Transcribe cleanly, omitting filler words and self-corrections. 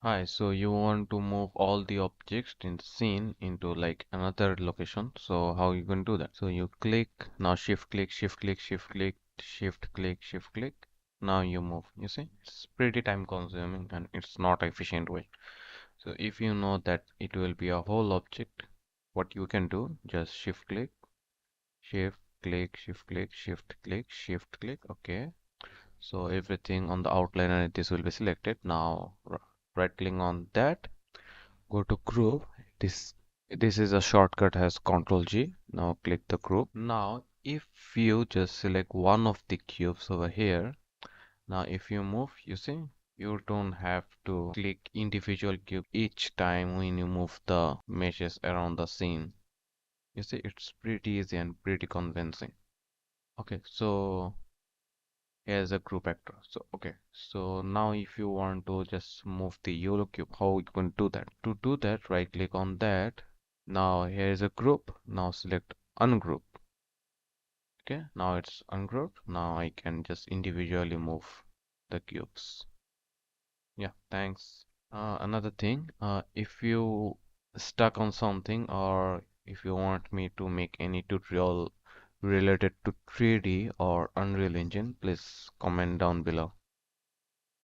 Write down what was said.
Hi, so you want to move all the objects in the scene into like another location. So how you going to do that? So you click, now shift click, shift click, shift click, shift click, shift click. Now you move. You see, it's pretty time consuming and it's not efficient way. So if you know that it will be a whole object, what you can do, just shift click, shift click, shift click, shift click, shift click. Okay. So everything on the outliner, this will be selected. Now right click on that. Go to group. This is a shortcut has Ctrl G. Now click the group. Now if you just select one of the cubes over here, now if you move, you see you don't have to click individual cube each time when you move the meshes around the scene. You see it's pretty easy and pretty convincing. Okay, so here's a group actor. So okay, so now if you want to just move the yellow cube, how you can do that? To do that, right click on that. Now here's a group. Now select ungroup. Okay, now it's ungrouped. Now I can just individually move the cubes. Yeah, thanks. Another thing, if you stuck on something or if you want me to make any tutorial related to 3D or Unreal Engine, please comment down below.